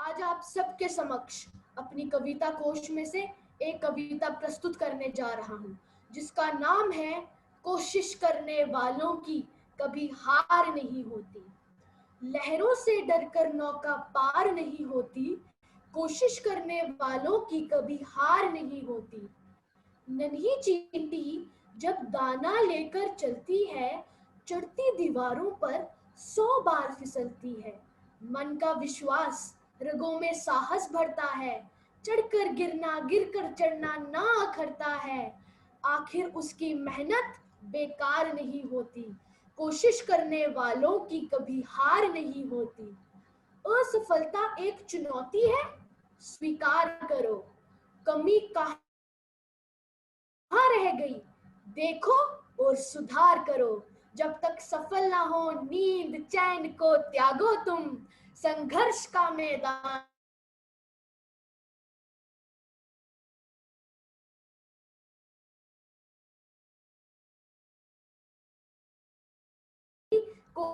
आज आप सबके समक्ष अपनी कविता कोश में से एक कविता प्रस्तुत करने जा रहा हूँ, जिसका नाम है कोशिश करने वालों की कभी हार नहीं होती। लहरों से डरकर नौका पार नहीं होती, कोशिश करने वालों की कभी हार नहीं होती। नन्ही चींटी जब दाना लेकर चलती है, चढ़ती दीवारों पर 100 बार फिसलती है। मन का विश्वास रगों में साहस भरता है, चढ़कर गिरना गिरकर चढ़ना ना अखरता है। आखिर उसकी मेहनत बेकार नहीं होती, कोशिश करने वालों की कभी हार नहीं होती। असफलता एक चुनौती है, स्वीकार करो। कमी कहाँ रह गई, देखो और सुधार करो। जब तक सफल ना हो नींद चैन को त्यागो तुम, संघर्ष का मैदान को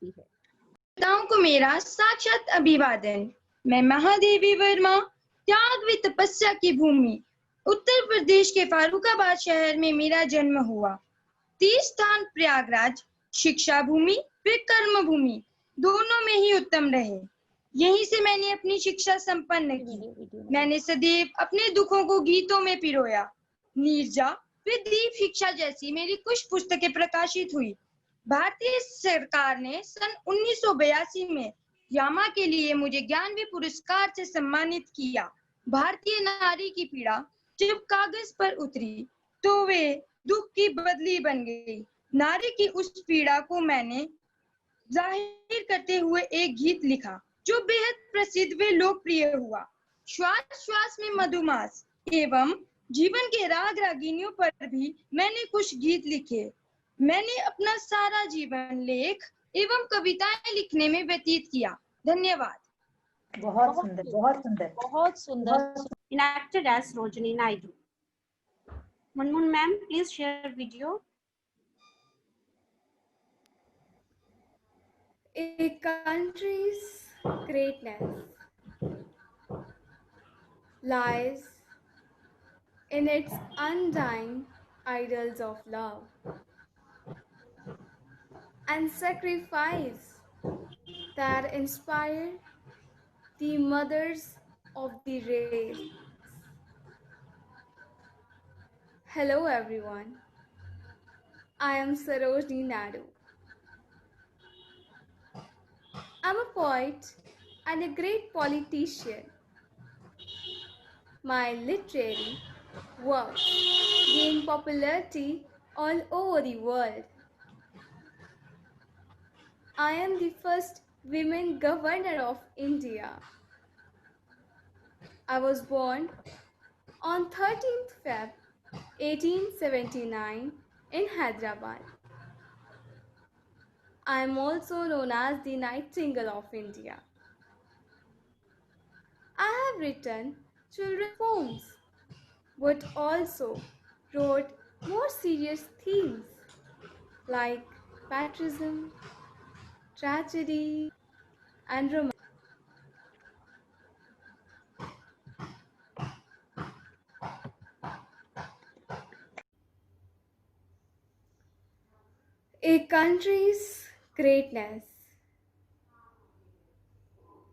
कविताओं को मेरा साक्षात अभिवादन। मैं महादेवी वर्मा, त्याग व तपस्या की भूमि उत्तर प्रदेश के फारुखाबाद शहर में मेरा जन्म हुआ। तीर्थ स्थान प्रयागराज शिक्षा भूमि व कर्म भूमि दोनों में ही उत्तम रहे। यहीं से मैंने अपनी शिक्षा संपन्न की। मैंने सदैव अपने दुखों को गीतों में पिरोया। नीरजा व दीप शिक्षा जैसी मेरी कुछ पुस्तकें प्रकाशित हुई। भारतीय सरकार ने सन 1982 में यामा के लिए मुझे ज्ञानवी पुरस्कार से सम्मानित किया। भारतीय नारी की पीड़ा जब कागज पर उतरी तो वे दुख की बदली बन गई। नारी की उस पीड़ा को मैंने जाहिर करते हुए एक गीत लिखा जो बेहद प्रसिद्ध व लोकप्रिय हुआ। श्वास श्वास में मधुमास एवं जीवन के राग रागिनियों पर भी मैंने कुछ गीत लिखे। मैंने अपना सारा जीवन लेख एवं कविताएं लिखने में व्यतीत किया। धन्यवाद। बहुत सुंदर, बहुत सुंदर, बहुत सुंदर। Enacted as Rojini Naidu. Munmun ma'am, please share video. A country's greatness lies in its undying ideals of love and sacrifice that inspire the mothers of the race. Hello everyone, I am Sarojini Naidu. I'm a poet and a great politician. My literary works gain popularity all over the world. I am the first women governor of India. I was born on 13th Feb 1879 in Hyderabad. I am also known as the Nightingale of India. I have written children's poems, but also wrote more serious themes like patriotism, tragedy, and romance. A country's greatness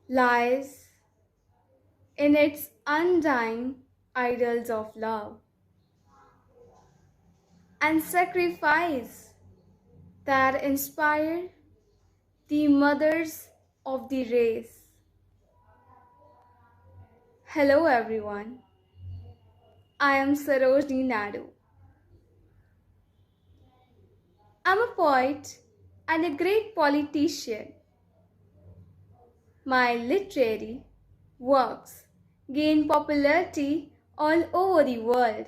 lies in its undying ideals of love and sacrifice that inspire the mothers of the race. Hello everyone, I am Sarojini Naidu. I'm a poet and a great politician. My literary works gain popularity all over the world.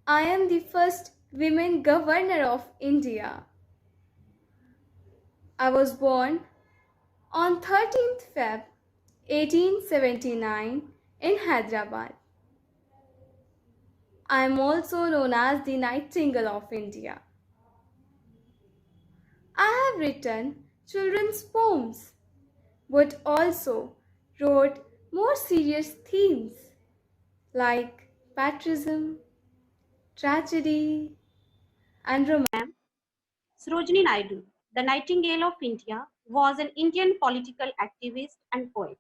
I am the first women governor of India. I was born on 13th Feb 1879 in Hyderabad. I am also known as the Nightingale of India. have written children's poems, but also wrote more serious themes like patriotism, tragedy, and romance. Sarojini Naidu, the Nightingale of India, was an Indian political activist and poet.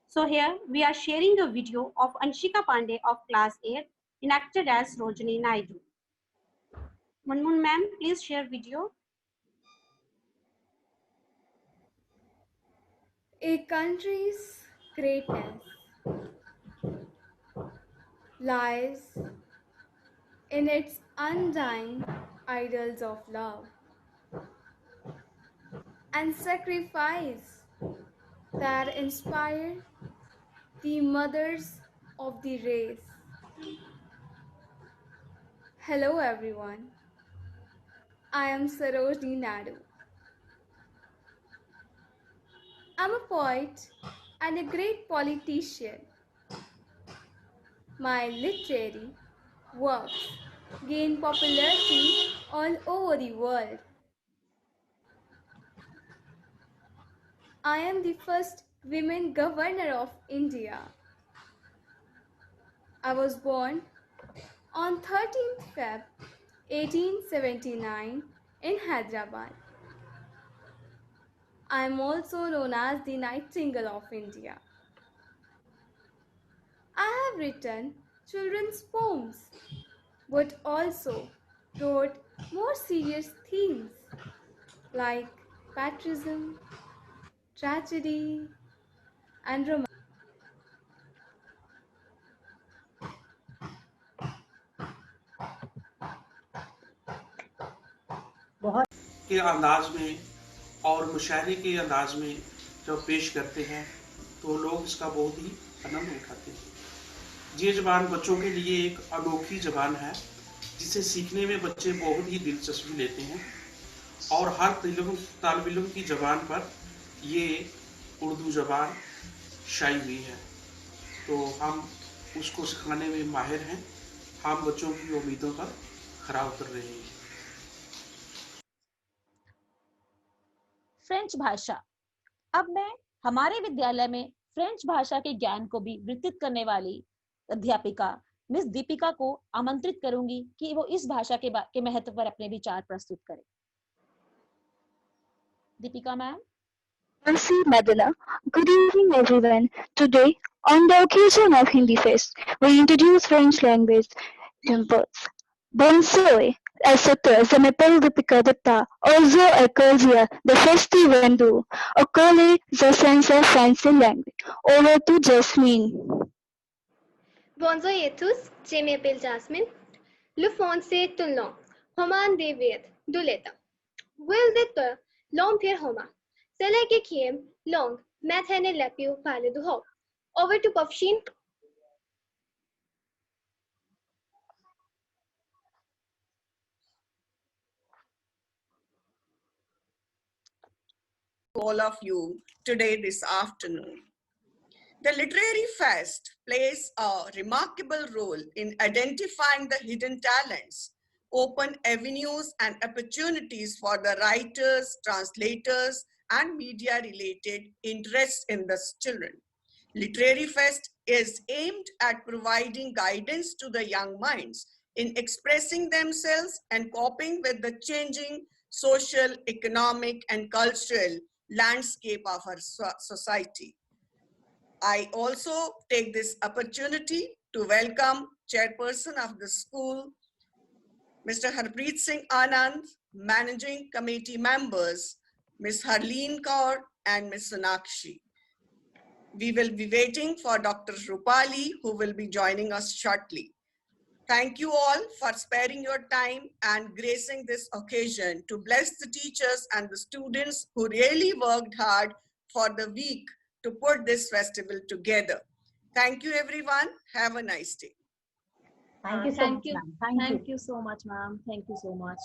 So here we are sharing a video of Anshika Pandey of class 8 enacted as Sarojini Naidu. Munmun ma'am, please share video. A country's greatness lies in its undying ideals of love and sacrifice that inspire the mothers of the race. Hello everyone, I am Sarojini Naidu. I'm a poet and a great politician. My literary works gain popularity all over the world. I am the first women governor of India. I was born on 13th Feb 1879 in Hyderabad. I am also known as the Nightingale of India. I have written children's poems, but also wrote more serious themes like patriotism, tragedy, and romance. के अंदाज में और मुशायरे के अंदाज में जब पेश करते हैं तो लोग इसका बहुत ही आनंद उठाते हैं। ये ज़बान बच्चों के लिए एक अनोखी ज़बान है जिसे सीखने में बच्चे बहुत ही दिलचस्पी लेते हैं और हर तालिब इल्म की ज़बान पर ये उर्दू ज़बान शाई हुई है, तो हम उसको सिखाने में माहिर हैं। हम बच्चों की उम्मीदों पर खरा उतर रहे हैं। फ्रेंच भाषा। अब मैं हमारे विद्यालय में फ्रेंच भाषा के ज्ञान को भी विस्तृत करने वाली अध्यापिका मिस दीपिका को आमंत्रित करूंगी कि वो इस भाषा के महत्व पर अपने विचार प्रस्तुत करें। Deepika ma'am. Merci, Madana. Good evening, everyone. Today, on the occasion of Hindi Fest, we introduce French language symbols. Bonsoir, Asata, je m'appelle Deepika Dutta. Also, Acacia, the festival do. Ocole, the sense of French language. Over to Jasmine. Bonjour à tous, je m'appelle Jasmine. Le français est une langue. Roman David, Duleta. Will de l'homme faire Homa. Sele ke kiem, long, mathene lepiu pale du ho. Over to Pafshin. All of you today this afternoon. The Literary Fest plays a remarkable role in identifying the hidden talents, open avenues and opportunities for the writers, translators, and media-related interests in the children. Literary Fest is aimed at providing guidance to the young minds in expressing themselves and coping with the changing social, economic, and cultural landscape of our society. I also take this opportunity to welcome Chairperson of the school, Mr. Harpreet Singh Anand, Managing Committee members, Ms. Harleen Kaur and Ms. Sonakshi. We will be waiting for Dr. Rupali, who will be joining us shortly. Thank you all for sparing your time and gracing this occasion to bless the teachers and the students who really worked hard for the week to put this festival together. Thank you, everyone. Have a nice day. Thank you so much, ma'am. Thank you so much, ma'am. Thank you so much.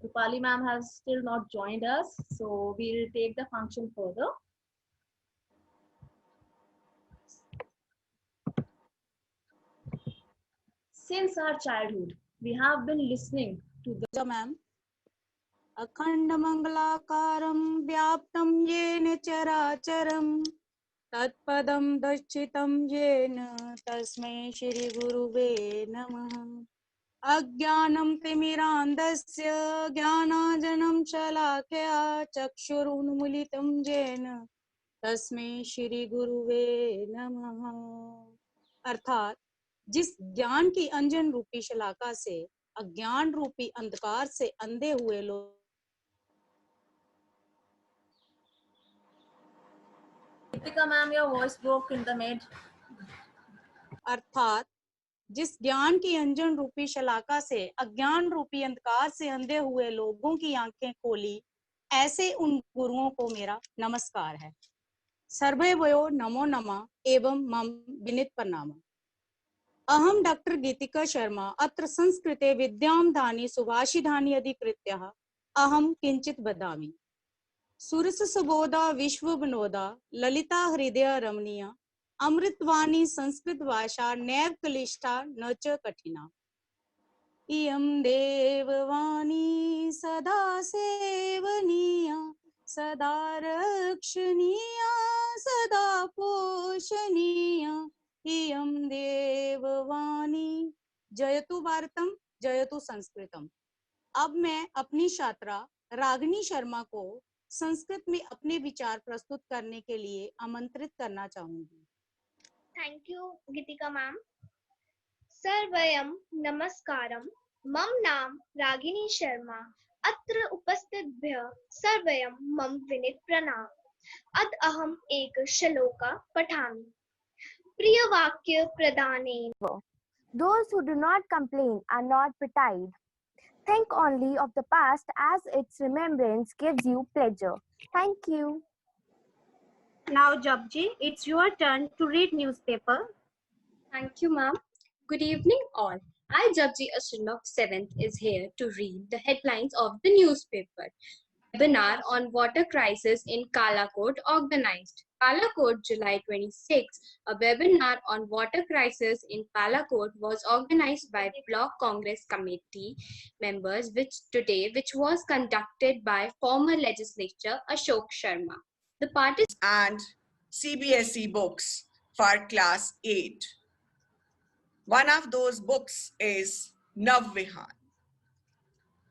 Rupali ma'am has still not joined us, so we'll take the function further. Since our childhood, we have been listening to the ma'am. अखण्डमङ्गलाकारं व्याप्तं येन चराचरं तत्पदं दर्शितं येन तस्मै श्रीगुरुवे नमः। अज्ञानं तिमिरान्धस्य ज्ञानाञ्जनं शलाकया चक्षुरुन्मीलितं येन तस्मै श्रीगुरुवे नमः। अर्थात जिस ज्ञान की अंजन रूपी शलाका से अज्ञान रूपी अंधकार से अंधे हुए लोग, Deepika ma'am, your voice broke in the mid. अर्थात जिस ज्ञान की अंजन रूपी शलाका से अज्ञान रूपी अंधकार से अंधे हुए लोगों की आंखें खोली, ऐसे उन गुरुओं को मेरा नमस्कार है। सर्वे वयो नमो नमः एवं मम विनीत प्रणाम। अहम डॉक्टर गीतिका शर्मा अत्र संस्कृते विद्यां दानि सुभाषितानि अधिकृत्य अहम किंचित वदामि। सुरस सुबोधा विश्व विनोदा ललिता हृदय रमणीया अमृतवाणी संस्कृत भाषा नैव क्लिष्टा न च कठिना। इयं देववाणी सदा सेवनीया सदा रक्षणीया सदा पोषणीया। इयं देववाणी जयतु भारतम जयतु संस्कृतम। अब मैं अपनी छात्रा रागिनी शर्मा को संस्कृत में अपने विचार प्रस्तुत करने के लिए आमंत्रित करना चाहूंगी। Thank you Geetika ma'am. सर्वयं नमस्कारम। मम नाम रागिनी शर्मा। अत्र उपस्थितेभ्यः सर्वयं मम विनीत प्रणाम। अद अहम एक श्लोका पठामि। प्रियवाक्य प्रदानेन। Those who do not complain are not petite. Think only of the past as its remembrance gives you pleasure. Thank you. Now, Japji, it's your turn to read newspaper. Thank you, ma'am. Good evening, all. I, Japji Ashrinok 7th, is here to read the headlines of the newspaper. Webinar on water crisis in Kalakot organized. Palakot, July 26. A webinar on water crisis in Palakot was organized by Block Congress Committee members which was conducted by former legislator Ashok Sharma. The parties and CBSE books for class 8. One of those books is Navvihan.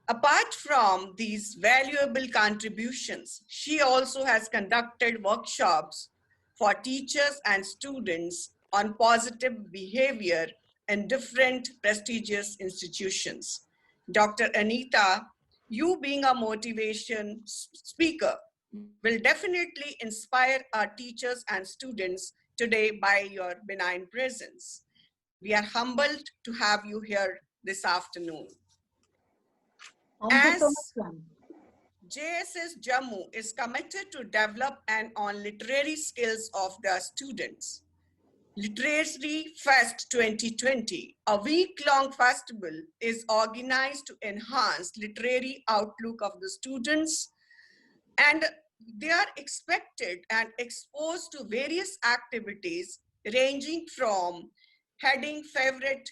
Apart from these valuable contributions, she also has conducted workshops for teachers and students on positive behavior in different prestigious institutions. Dr. Anita, you being a motivation speaker will definitely inspire our teachers and students today by your benign presence. We are humbled to have you here this afternoon. Thank you so much, JSS Jammu is committed to develop and on literary skills of the students. Literary Fest 2020, a week-long festival, is organized to enhance literary outlook of the students, and they are expected and exposed to various activities ranging from heading favorite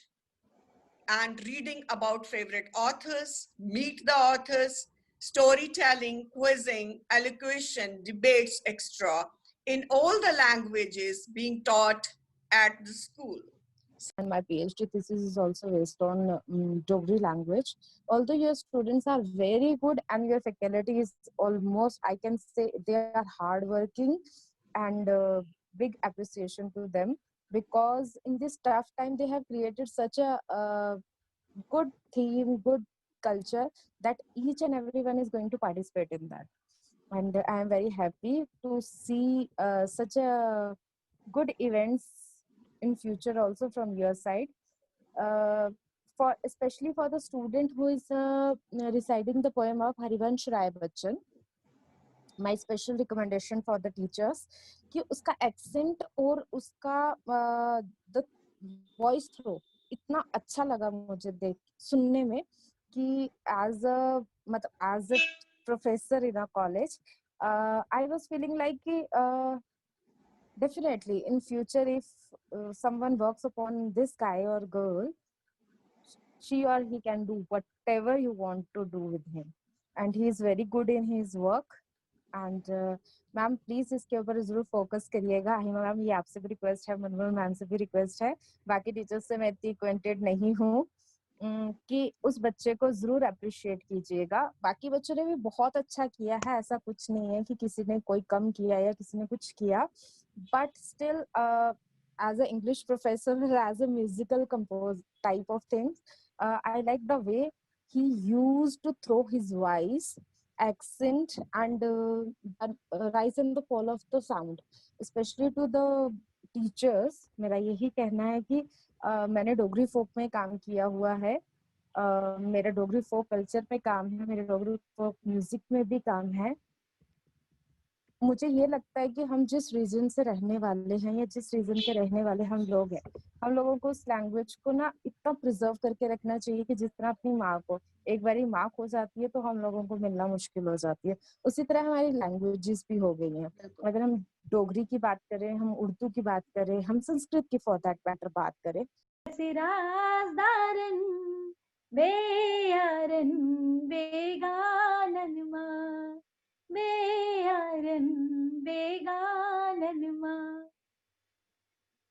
and reading about favorite authors, meet the authors, storytelling, quizzing, elocution, debates, etc. in all the languages being taught at the school. And my PhD thesis is also based on Dogri language. Although your students are very good and your faculty is almost, I can say, they are hardworking, and big appreciation to them, because in this tough time they have created such a good theme, good culture, that each and everyone is going to participate in that. And I am very happy to see such a good events in future also from your side, for especially for the student who is reciting the poem of Harivansh Rai Bachchan. My special recommendation for the teachers कि उसका accent और उसका the voice throw इतना अच्छा लगा मुझे देख सुनने में, कि as a professor in a college, I was feeling like definitely in future if someone works upon this guy or girl, she or he can do whatever you want to do with him, and he is very good in his work. And ma'am please इसके ऊपर जरूर focus करिएगा। हिमा ma'am ये आपसे भी request है, Manmohan ma'am से भी रिक्वेस्ट है, बाकी टीचर्स से मैं इतनी एक्वेंटेड नहीं हूँ कि उस बच्चे को जरूर अप्रिशिएट कीजिएगा। बाकी बच्चों ने भी बहुत अच्छा किया है, ऐसा कुछ नहीं है कि किसी ने कोई कम किया या किसी ने कुछ किया, but still as an English professor, as a musical compose type of things, I like the way he used to throw his voice, accent, and rise and the fall of the sound, especially to the teachers. मेरा यही कहना है कि मैंने डोगरी फोक में काम किया हुआ है, मेरा डोगरी फोक कल्चर में काम है, मेरे डोगरी फोक म्यूजिक में भी काम है। मुझे ये लगता है कि हम जिस रीजन से रहने वाले हैं या जिस रीजन के रहने वाले हम लोग हैं, हम लोगों को उस लैंग्वेज को ना इतना प्रिजर्व करके रखना चाहिए कि जिस तरह अपनी माँ को एक बारी माँ खो जाती है तो हम लोगों को मिलना मुश्किल हो जाती है, उसी तरह हमारी लैंग्वेजेस भी हो गई हैं। अगर हम डोगरी की बात करें, हम उर्दू की बात करें, हम संस्कृत की फॉर दैट मैटर बात करें,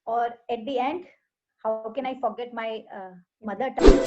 or at the end, how can I forget my mother tongue?